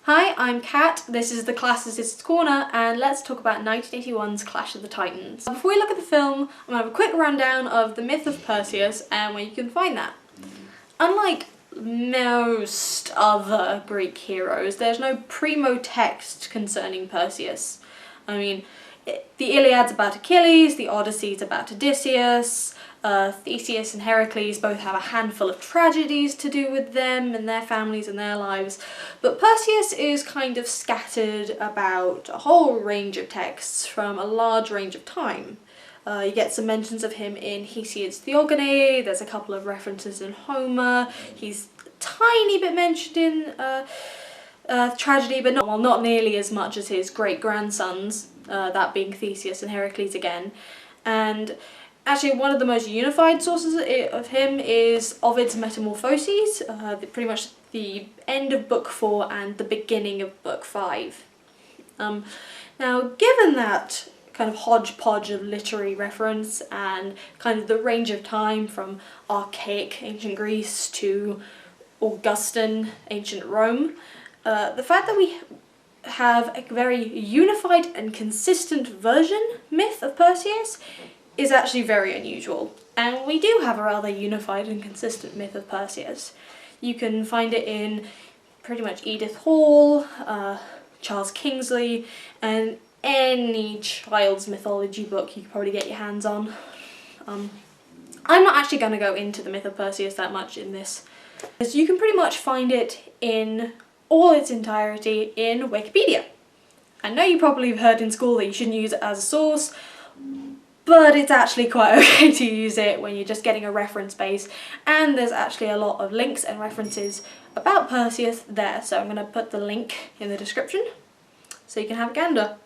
Hi, I'm Kat, this is the Classicist Corner, and let's talk about 1981's Clash of the Titans. Before we look at the film, I'm going to have a quick rundown of the myth of Perseus and where you can find that. Unlike most other Greek heroes, there's no primo text concerning Perseus. I mean, the Iliad's about Achilles, the Odyssey's about Odysseus, Theseus and Heracles both have a handful of tragedies to do with them and their families and their lives, but Perseus is kind of scattered about a whole range of texts from a large range of time. You get some mentions of him in Hesiod's Theogany, there's a couple of references in Homer, he's a tiny bit mentioned in tragedy, but not nearly as much as his great-grandsons, that being Theseus and Heracles again. And actually, one of the most unified sources of him is Ovid's Metamorphoses, pretty much the end of Book 4 and the beginning of Book 5. Now, given that kind of hodgepodge of literary reference and kind of the range of time from archaic ancient Greece to Augustan ancient Rome, the fact that we have a very unified and consistent myth of Perseus is actually very unusual, and we do have a rather unified and consistent myth of Perseus. You can find it in pretty much Edith Hall, Charles Kingsleys, and any child's mythology book you could probably get your hands on. I'm not actually going to go into the myth of Perseus that much in this, because you can pretty much find it in all its entirety in Wikipedia. I know you probably have heard in school that you shouldn't use it as a source, but it's actually quite okay to use it when you're just getting a reference base, and there's actually a lot of links and references about Perseus there, so I'm going to put the link in the description so you can have a gander.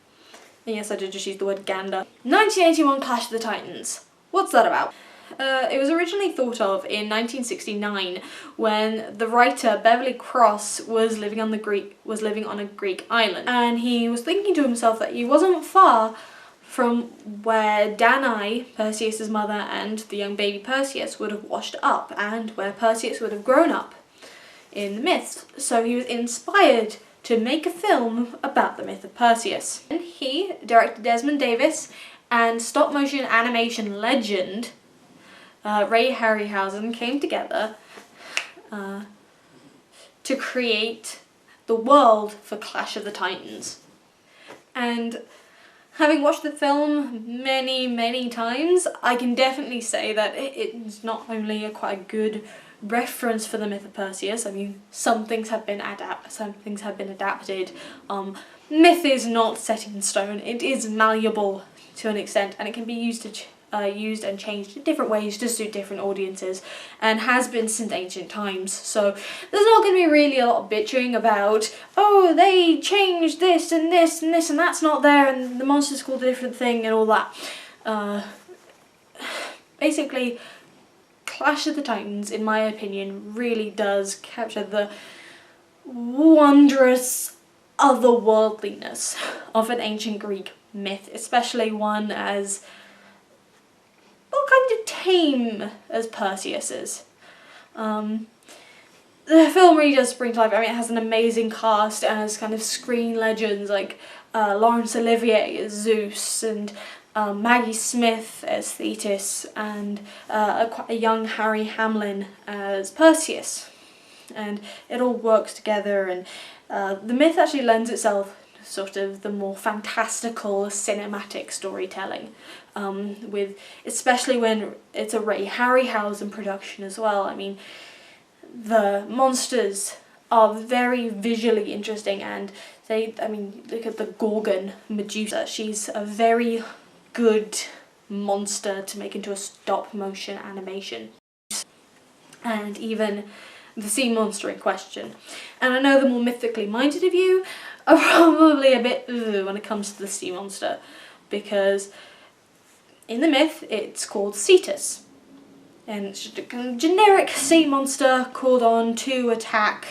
And yes, I did just use the word gander. 1981 Clash of the Titans. What's that about? It was originally thought of in 1969 when the writer Beverly Cross was living on a Greek island, and he was thinking to himself that he wasn't far from where Danae, Perseus' mother, and the young baby Perseus would have washed up, and where Perseus would have grown up in the myths. So he was inspired to make a film about the myth of Perseus. And he, director Desmond Davis, and stop-motion animation legend Ray Harryhausen came together to create the world for Clash of the Titans. And having watched the film many times, I can definitely say that it's not only quite a good reference for the myth of Perseus. I mean, some things have been adapted. Myth is not set in stone. It is malleable to an extent, and it can be used and changed in different ways to suit different audiences, and has been since ancient times. So there's not going to be really a lot of bitching about, oh, they changed this and this and this and that's not there and the monster's called a different thing and all that. Basically, Clash of the Titans, in my opinion, really does capture the wondrous otherworldliness of an ancient Greek myth, especially one as kind of tame as Perseus is. The film really does bring to life. I mean, it has an amazing cast and has kind of screen legends like Laurence Olivier as Zeus, and Maggie Smith as Thetis, and quite a young Harry Hamlin as Perseus. And it all works together, and the myth actually lends itself to sort of the more fantastical cinematic storytelling, especially when it's a Ray Harryhausen production as well. I mean, the monsters are very visually interesting, and look at the Gorgon Medusa. She's a very good monster to make into a stop-motion animation. And even the sea monster in question. And I know the more mythically minded of you are probably a bit when it comes to the sea monster, because in the myth it's called Cetus, and it's just a kind of generic sea monster called on to attack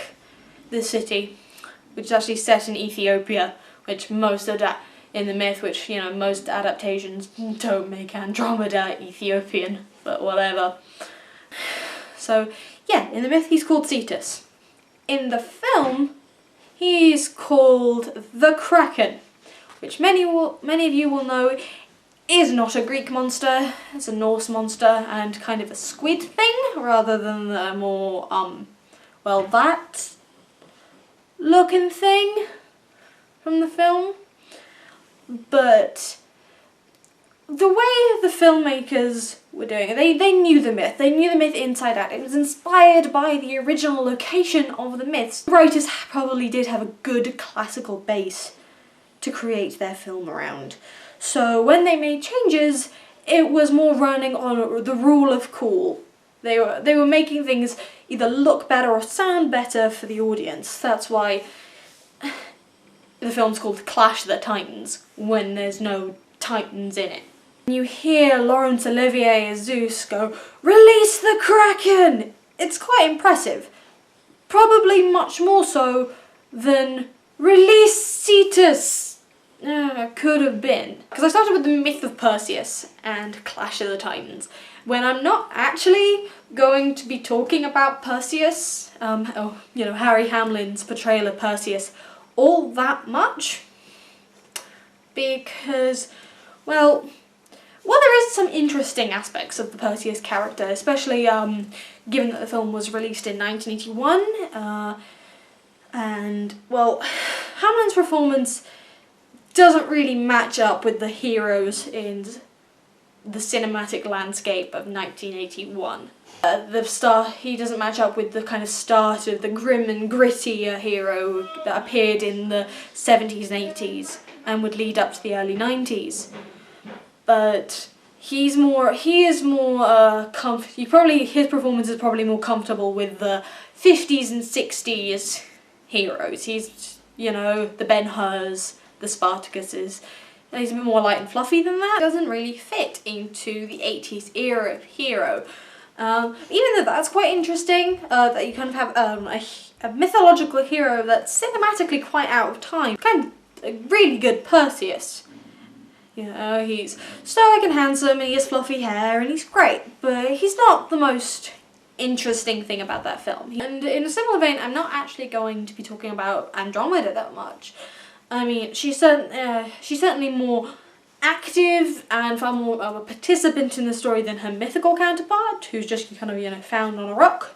the city, which is actually set in Ethiopia, which most adaptations don't make Andromeda Ethiopian, but whatever. So yeah, in the myth he's called Cetus. In the film, He's called the Kraken, which many of you will know is not a Greek monster. It's a Norse monster and kind of a squid thing rather than the more, well, that looking thing from the film. But the way the filmmakers were doing it, they knew the myth. They knew the myth inside out. It was inspired by the original location of the myths. The writers probably did have a good classical base to create their film around. So when they made changes, it was more running on the rule of cool. They were making things either look better or sound better for the audience. That's why the film's called Clash of the Titans, when there's no titans in it. You hear Laurence Olivier as Zeus go, "Release the Kraken!" It's quite impressive. Probably much more so than "Release Cetus!" Could have been. Because I started with the myth of Perseus and Clash of the Titans, when I'm not actually going to be talking about Perseus, Harry Hamlin's portrayal of Perseus, all that much. Because, well, there is some interesting aspects of the Perseus character, especially given that the film was released in 1981, and, well, Hamlin's performance doesn't really match up with the heroes in the cinematic landscape of 1981. He doesn't match up with the kind of start of the grim and gritty hero that appeared in the 70s and 80s and would lead up to the early 90s. But his performance is probably more comfortable with the 50s and 60s heroes. He's, the Ben-Hurs, the Spartacuses. And he's a bit more light and fluffy than that. It doesn't really fit into the 80s era of hero. Even though that's quite interesting, that you kind of have a mythological hero that's cinematically quite out of time. Kind of a really good Perseus. He's stoic and handsome, and he has fluffy hair, and he's great, but he's not the most interesting thing about that film. And in a similar vein, I'm not actually going to be talking about Andromeda that much. I mean, she's certainly more active and far more of a participant in the story than her mythical counterpart, who's just kind of, found on a rock.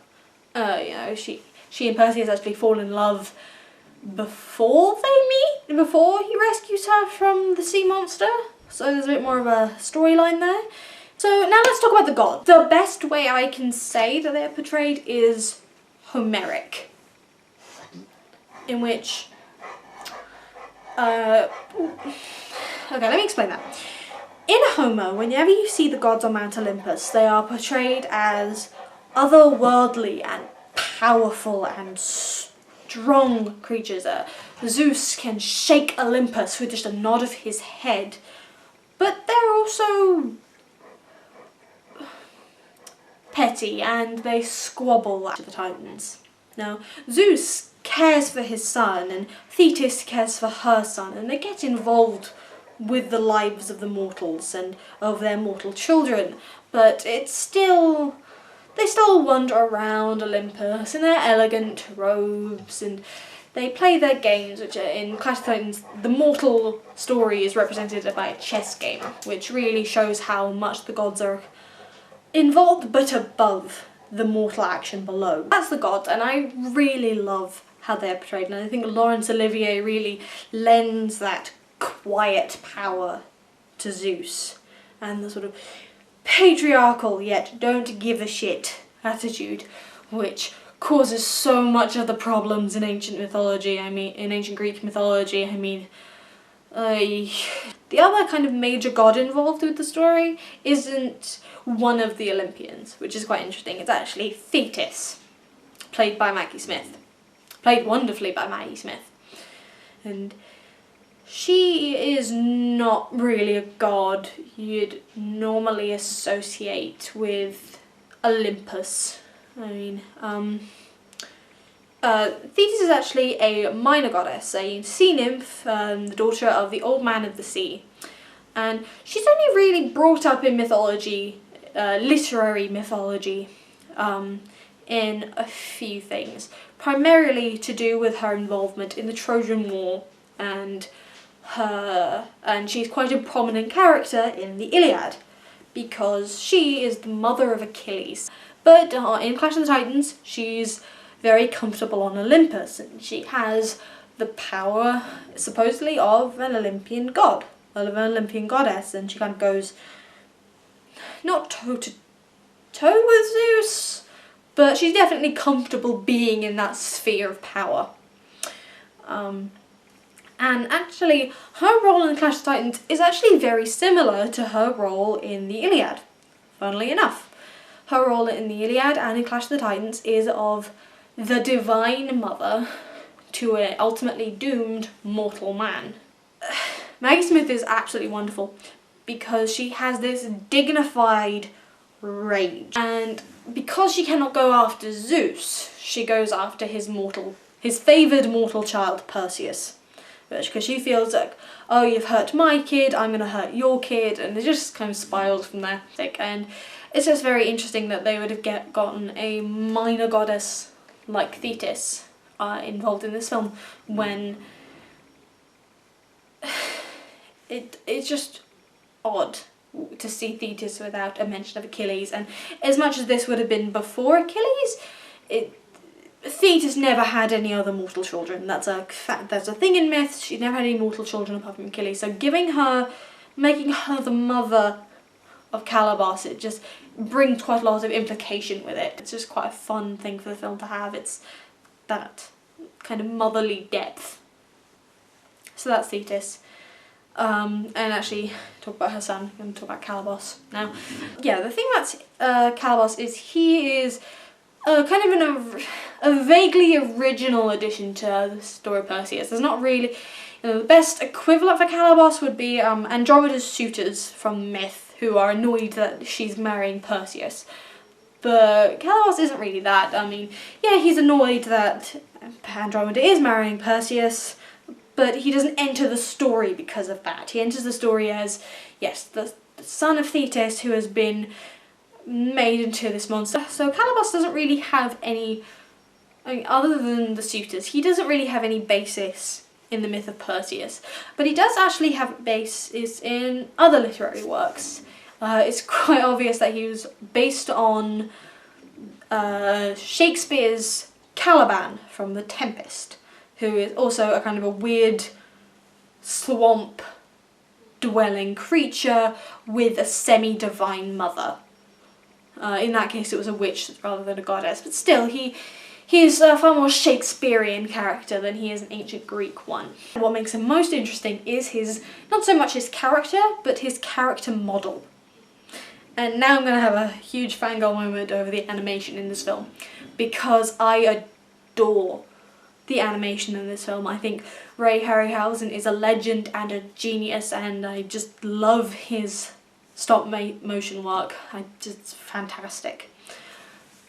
She and Perseus actually fall in love before they meet, before he rescues her from the sea monster. So there's a bit more of a storyline there. So now let's talk about the gods. The best way I can say that they're portrayed is Homeric, in which okay, let me explain that. In Homer, whenever you see the gods on Mount Olympus, they are portrayed as otherworldly and powerful and strong creatures. Zeus can shake Olympus with just a nod of his head, but they're also petty and they squabble at the Titans. Now, Zeus cares for his son and Thetis cares for her son, and they get involved with the lives of the mortals and of their mortal children, but they still wander around Olympus in their elegant robes, and they play their games, which are in Clash of the Titans. The mortal story is represented by a chess game, which really shows how much the gods are involved but above the mortal action below. That's the gods, and I really love how they're portrayed, and I think Laurence Olivier really lends that quiet power to Zeus and the sort of patriarchal yet don't give a shit attitude which causes so much of the problems in ancient mythology. In ancient Greek mythology, the other kind of major god involved with the story isn't one of the Olympians, which is quite interesting. It's actually Thetis, played by Maggie Smith. Played wonderfully by Maggie Smith. And she is not really a god you'd normally associate with Olympus. Thetis is actually a minor goddess, a sea nymph, the daughter of the Old Man of the Sea. And she's only really brought up in mythology, literary mythology, in a few things. primarily to do with her involvement in the Trojan War, and she's quite a prominent character in the Iliad because she is the mother of Achilles. But in Clash of the Titans, she's very comfortable on Olympus, and she has the power, supposedly, of an Olympian god, of an Olympian goddess, and she kind of goes not toe-to-toe with Zeus, but she's definitely comfortable being in that sphere of power. And actually, her role in the Clash of the Titans is actually very similar to her role in the Iliad, funnily enough. Her role in the Iliad and in Clash of the Titans is of the divine mother to an ultimately doomed mortal man. Maggie Smith is absolutely wonderful because she has this dignified rage, and because she cannot go after Zeus, she goes after his favoured mortal child, Perseus. Because she feels like, oh, you've hurt my kid, I'm going to hurt your kid, and it just kind of spirals from there. And it's just very interesting that they would have gotten a minor goddess like Thetis involved in this film, when it's just odd to see Thetis without a mention of Achilles. And as much as this would have been before Achilles, Thetis never had any other mortal children. That's a fact. That's a thing in myths. She never had any mortal children apart from Achilles. So making her the mother of Calabas, it just brings quite a lot of implication with it. It's just quite a fun thing for the film to have. It's that kind of motherly depth. So that's Thetis. And actually, talk about her son. I'm going to talk about Calabas now. Yeah, the thing about Calabas is he is kind of a vaguely original addition to the story of Perseus. There's not really, the best equivalent for Calabas would be Andromeda's suitors from myth, who are annoyed that she's marrying Perseus. But Calabas isn't really that. I mean, yeah, he's annoyed that Andromeda is marrying Perseus, but he doesn't enter the story because of that. He enters the story as, yes, the son of Thetis who has been made into this monster. So Calabas doesn't really have any, other than the suitors, he doesn't really have any basis in the myth of Perseus. But he does actually have a basis in other literary works. It's quite obvious that he was based on Shakespeare's Caliban from The Tempest, who is also a kind of a weird swamp dwelling creature with a semi-divine mother. In that case it was a witch rather than a goddess, but still he's a far more Shakespearean character than he is an ancient Greek one. What makes him most interesting is not so much his character, but his character model. And now I'm going to have a huge fangirl moment over the animation in this film, because I adore the animation in this film. I think Ray Harryhausen is a legend and a genius, and I just love his stop motion work. It's fantastic,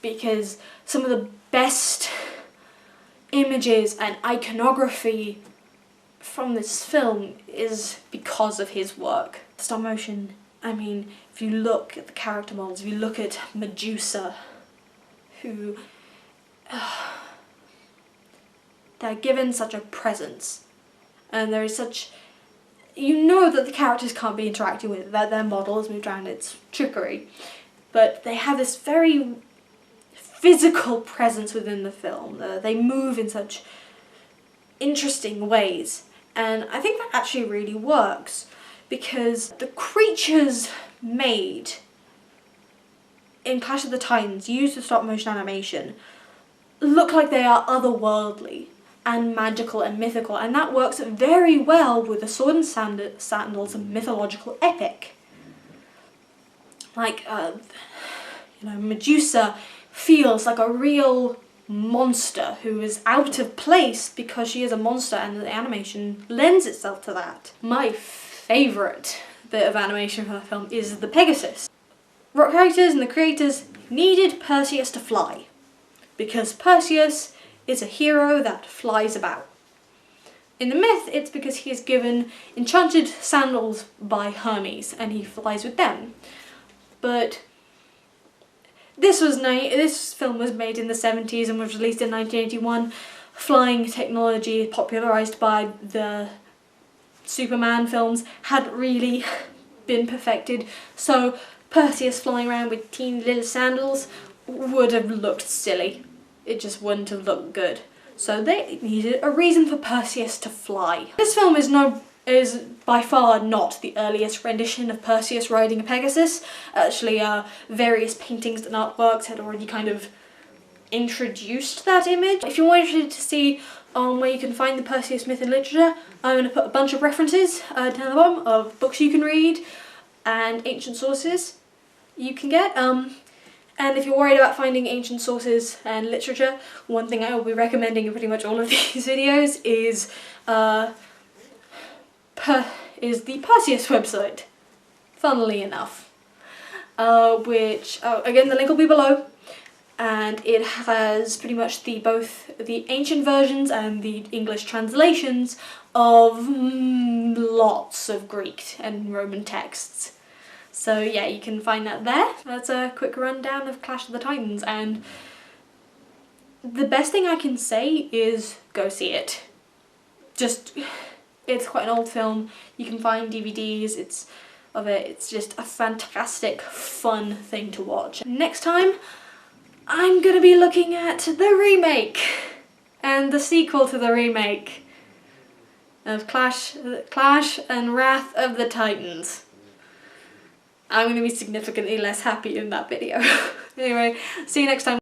because some of the best images and iconography from this film is because of his work. Stop motion, I mean, if you look at the character models, if you look at Medusa, who they're given such a presence, and there is such, you know that the characters can't be interacting with, that their models moved around, it's trickery, but they have this very physical presence within the film. They move in such interesting ways, and I think that actually really works, because the creatures made in Clash of the Titans, used with stop motion animation, look like they are otherworldly and magical and mythical, and that works very well with the Sword and Sandals mythological epic. Like, Medusa feels like a real monster who is out of place because she is a monster, and the animation lends itself to that. My favourite bit of animation from the film is the Pegasus. Rock writers and the creators needed Perseus to fly, because Perseus is a hero that flies about. In the myth, it's because he is given enchanted sandals by Hermes and he flies with them. But This film was made in the 70s and was released in 1981. Flying technology, popularised by the Superman films, hadn't really been perfected, so Perseus flying around with teeny little sandals would have looked silly. It just wouldn't have looked good. So they needed a reason for Perseus to fly. This film is by far not the earliest rendition of Perseus riding a Pegasus. Actually, various paintings and artworks had already kind of introduced that image. If you're interested to see where you can find the Perseus myth in literature, I'm going to put a bunch of references down the bottom of books you can read and ancient sources you can get. And if you're worried about finding ancient sources and literature, one thing I will be recommending in pretty much all of these videos is the Perseus website, funnily enough. Again, the link will be below, and it has pretty much both the ancient versions and the English translations of lots of Greek and Roman texts. So yeah, you can find that there. That's a quick rundown of Clash of the Titans, and the best thing I can say is go see it. It's quite an old film. You can find DVDs of it. It's just a fantastic, fun thing to watch. Next time, I'm gonna be looking at the remake and the sequel to the remake of Clash and Wrath of the Titans. I'm going to be significantly less happy in that video. Anyway, see you next time.